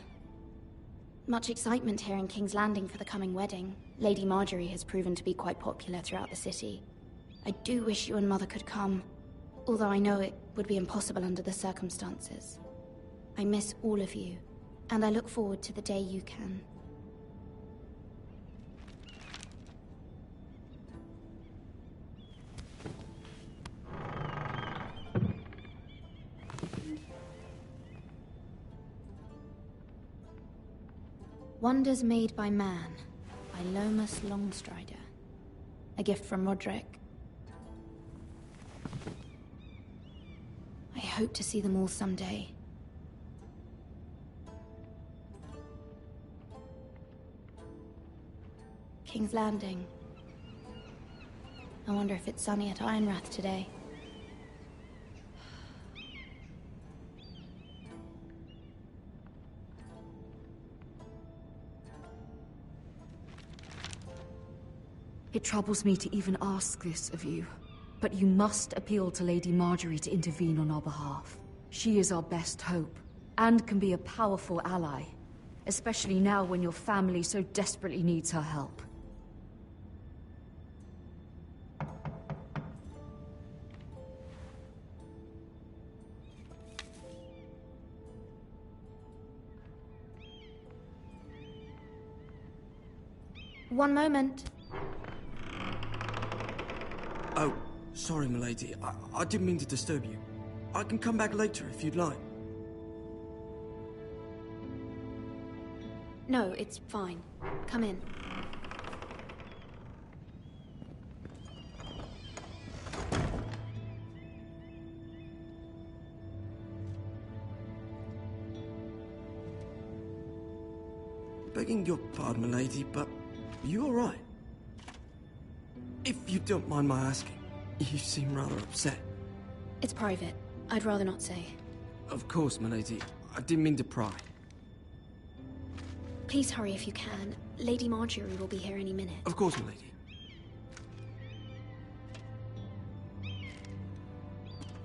much excitement here in King's Landing for the coming wedding. Lady Marjorie has proven to be quite popular throughout the city. I do wish you and Mother could come, although I know it would be impossible under the circumstances. I miss all of you, and I look forward to the day you can. Wonders Made by Man, by Lomas Longstrider. A gift from Roderick. I hope to see them all someday. King's Landing. I wonder if it's sunny at Ironrath today. It troubles me to even ask this of you, but you must appeal to Lady Marjorie to intervene on our behalf. She is our best hope, and can be a powerful ally, especially now when your family so desperately needs her help. One moment. Oh, sorry, milady. I didn't mean to disturb you. I can come back later if you'd like. No, it's fine. Come in. Begging your pardon, milady, but you all right? If you don't mind my asking, you seem rather upset. It's private. I'd rather not say. Of course, milady. I didn't mean to pry. Please hurry if you can. Lady Marjorie will be here any minute. Of course, milady.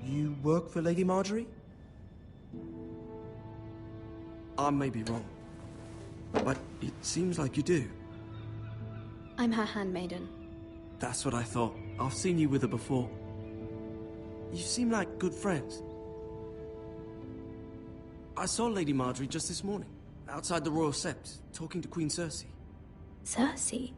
You work for Lady Marjorie? I may be wrong, but it seems like you do. I'm her handmaiden. That's what I thought. I've seen you with her before. You seem like good friends. I saw Lady Marjorie just this morning, outside the Royal Sept, talking to Queen Cersei. Cersei?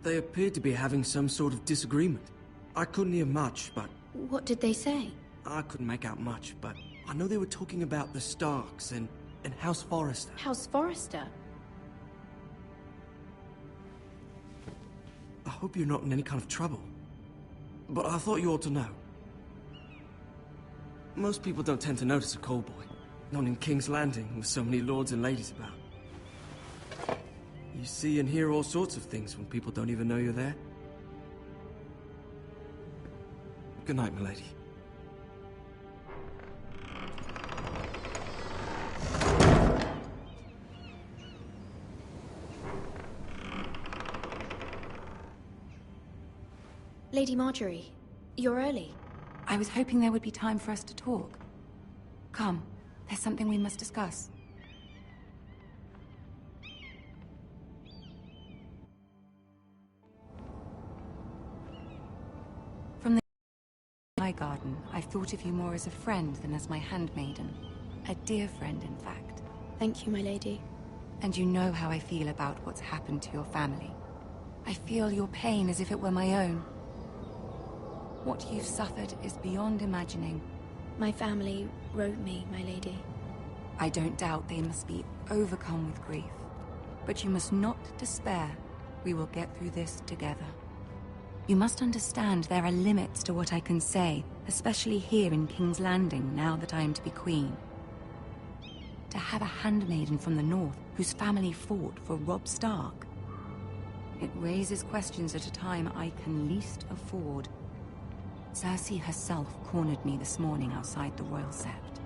They appeared to be having some sort of disagreement. I couldn't hear much, but... What did they say? I couldn't make out much, but I know they were talking about the Starks and House Forrester. House Forrester? I hope you're not in any kind of trouble. But I thought you ought to know. Most people don't tend to notice a call boy. Not in King's Landing, with so many lords and ladies about. You see and hear all sorts of things when people don't even know you're there. Good night, milady. Lady Marjorie, you're early. I was hoping there would be time for us to talk. Come, there's something we must discuss. From the my garden, I've thought of you more as a friend than as my handmaiden. A dear friend, in fact. Thank you, my lady. And you know how I feel about what's happened to your family. I feel your pain as if it were my own. What you've suffered is beyond imagining. My family wrote me, my lady. I don't doubt they must be overcome with grief. But you must not despair. We will get through this together. You must understand there are limits to what I can say, especially here in King's Landing, now that I am to be queen. To have a handmaiden from the north whose family fought for Robb Stark. It raises questions at a time I can least afford. Cersei herself cornered me this morning outside the Royal Sept.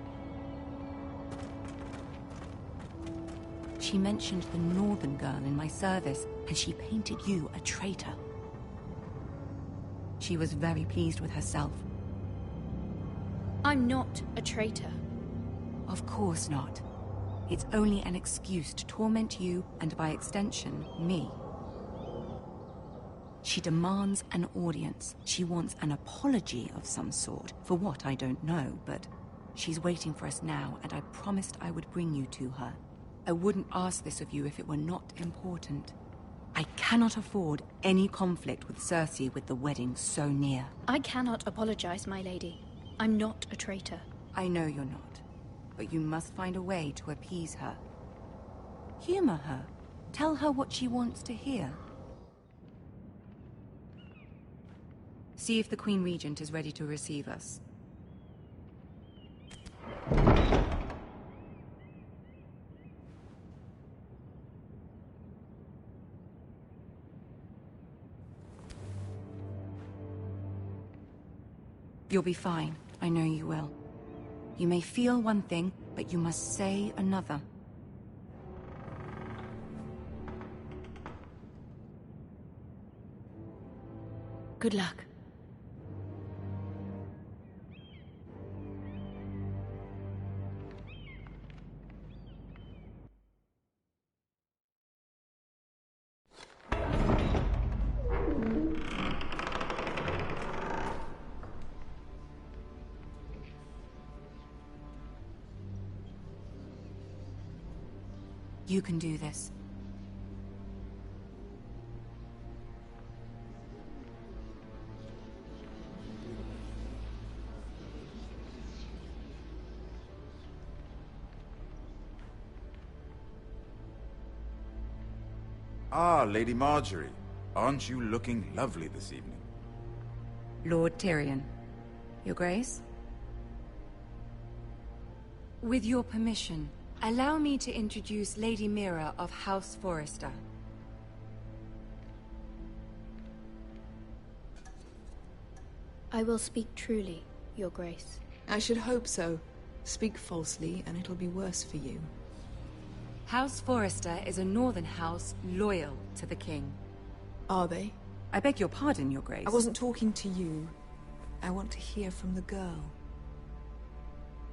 She mentioned the northern girl in my service, and she painted you a traitor. She was very pleased with herself. I'm not a traitor. Of course not. It's only an excuse to torment you, and by extension, me. She demands an audience. She wants an apology of some sort. For what, I don't know, but she's waiting for us now, and I promised I would bring you to her. I wouldn't ask this of you if it were not important. I cannot afford any conflict with Cersei with the wedding so near. I cannot apologize, my lady. I'm not a traitor. I know you're not. but you must find a way to appease her. Humor her. Tell her what she wants to hear. See if the Queen Regent is ready to receive us. You'll be fine. I know you will. You may feel one thing, but you must say another. Good luck. You can do this. Ah, Lady Marjorie. Aren't you looking lovely this evening? Lord Tyrion. Your Grace? With your permission, allow me to introduce Lady Mira of House Forrester. I will speak truly, Your Grace. I should hope so. Speak falsely, and it'll be worse for you. House Forrester is a northern house loyal to the king. Are they? I beg your pardon, Your Grace. I wasn't talking to you. I want to hear from the girl.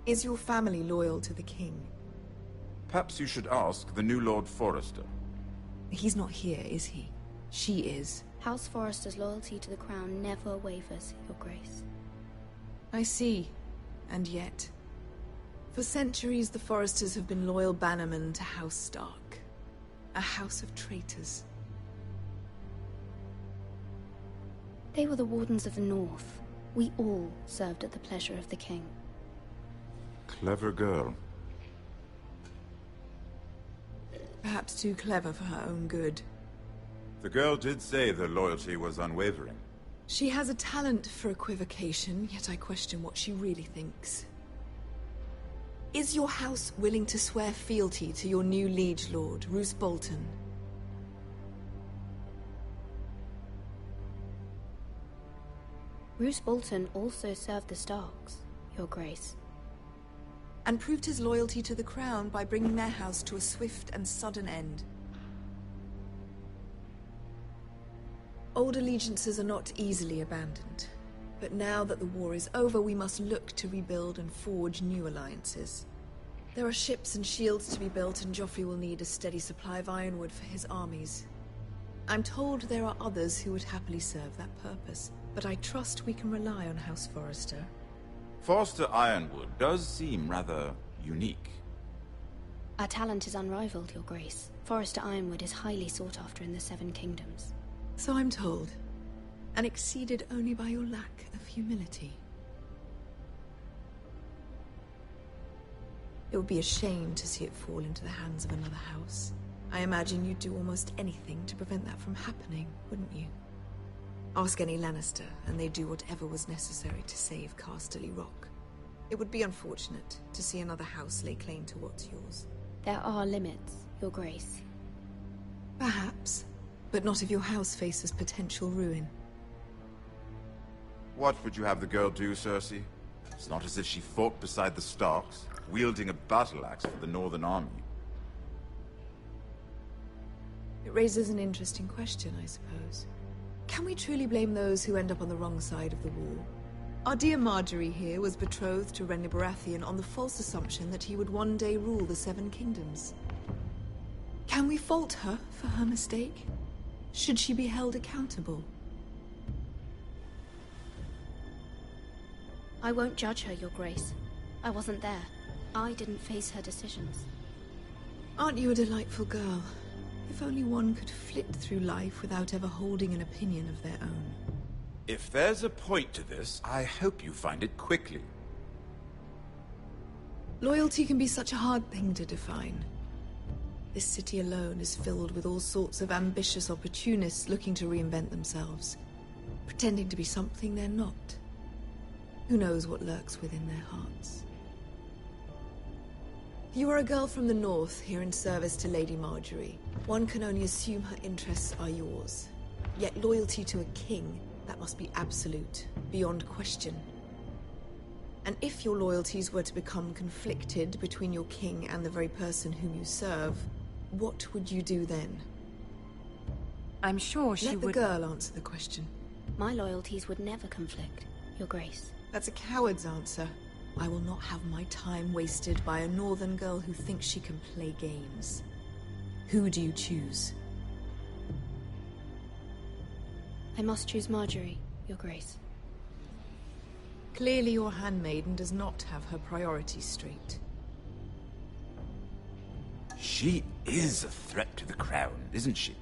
Is your family loyal to the king? Perhaps you should ask the new Lord Forrester. He's not here, is he? She is. House Forrester's loyalty to the crown never wavers, Your Grace. I see. And yet... For centuries, the Forresters have been loyal bannermen to House Stark. A house of traitors. They were the Wardens of the North. We all served at the pleasure of the king. Clever girl. Perhaps too clever for her own good. The girl did say their loyalty was unwavering. She has a talent for equivocation, yet I question what she really thinks. Is your house willing to swear fealty to your new liege lord, Roose Bolton? Roose Bolton also served the Starks, Your Grace. And proved his loyalty to the crown by bringing their house to a swift and sudden end. Old allegiances are not easily abandoned. But now that the war is over, we must look to rebuild and forge new alliances. There are ships and shields to be built, and Joffrey will need a steady supply of ironwood for his armies. I'm told there are others who would happily serve that purpose, but I trust we can rely on House Forrester. Forrester Ironwood does seem rather unique. Our talent is unrivaled, Your Grace. Forrester Ironwood is highly sought after in the Seven Kingdoms. So I'm told. And exceeded only by your lack of humility. It would be a shame to see it fall into the hands of another house. I imagine you'd do almost anything to prevent that from happening, wouldn't you? Ask any Lannister, and they'd do whatever was necessary to save Casterly Rock. It would be unfortunate to see another house lay claim to what's yours. There are limits, Your Grace. Perhaps, but not if your house faces potential ruin. What would you have the girl do, Cersei? It's not as if she fought beside the Starks, wielding a battle axe for the Northern Army. It raises an interesting question, I suppose. Can we truly blame those who end up on the wrong side of the war? Our dear Marjorie here was betrothed to Renly Baratheon on the false assumption that he would one day rule the Seven Kingdoms. Can we fault her for her mistake? Should she be held accountable? I won't judge her, Your Grace. I wasn't there. I didn't face her decisions. Aren't you a delightful girl? If only one could flit through life without ever holding an opinion of their own. If there's a point to this, I hope you find it quickly. Loyalty can be such a hard thing to define. This city alone is filled with all sorts of ambitious opportunists looking to reinvent themselves, pretending to be something they're not. Who knows what lurks within their hearts? You are a girl from the north, here in service to Lady Marjorie. One can only assume her interests are yours. Yet loyalty to a king, that must be absolute, beyond question. And if your loyalties were to become conflicted between your king and the very person whom you serve, what would you do then? I'm sure she would... Let the girl answer the question. My loyalties would never conflict, Your Grace. That's a coward's answer. I will not have my time wasted by a northern girl who thinks she can play games. Who do you choose? I must choose Marjorie, Your Grace. Clearly your handmaiden does not have her priorities straight. She is a threat to the crown, isn't she?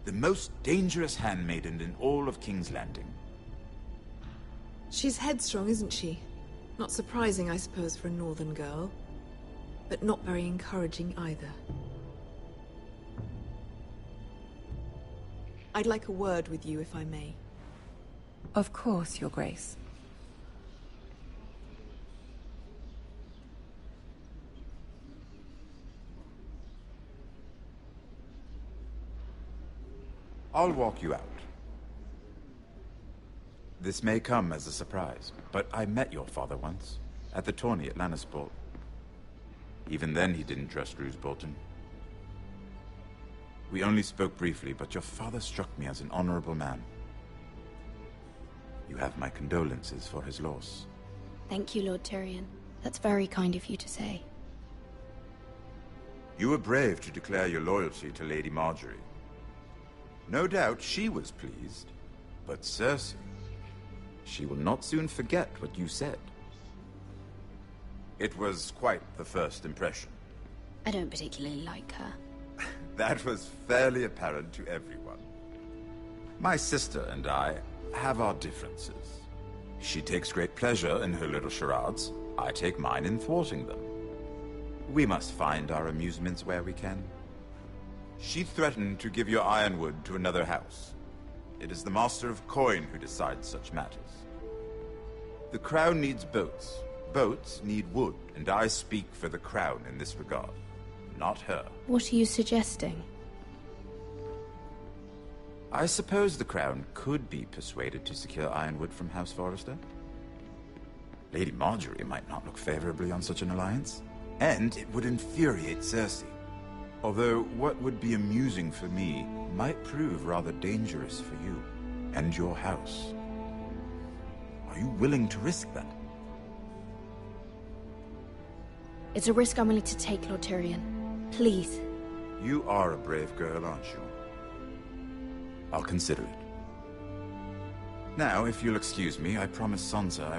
The most dangerous handmaiden in all of King's Landing. She's headstrong, isn't she? Not surprising, I suppose, for a northern girl. But not very encouraging either. I'd like a word with you, if I may. Of course, Your Grace. I'll walk you out. This may come as a surprise, but I met your father once, at the tourney at Lannisport. Even then he didn't trust Roose Bolton. We only spoke briefly, but your father struck me as an honorable man. You have my condolences for his loss. Thank you, Lord Tyrion. That's very kind of you to say. You were brave to declare your loyalty to Lady Marjorie. No doubt she was pleased, but Cersei, she will not soon forget what you said. It was quite the first impression. I don't particularly like her. That was fairly apparent to everyone. My sister and I have our differences. She takes great pleasure in her little charades. I take mine in thwarting them. We must find our amusements where we can. She threatened to give your ironwood to another house. It is the Master of Coin who decides such matters. The Crown needs boats. Boats need wood, and I speak for the Crown in this regard, not her. What are you suggesting? I suppose the Crown could be persuaded to secure ironwood from House Forrester. Lady Marjorie might not look favorably on such an alliance, and it would infuriate Cersei. Although what would be amusing for me might prove rather dangerous for you and your house. Are you willing to risk that? It's a risk I'm willing to take, Lord Tyrion. Please. You are a brave girl, aren't you? I'll consider it. Now, if you'll excuse me, I promised Sansa I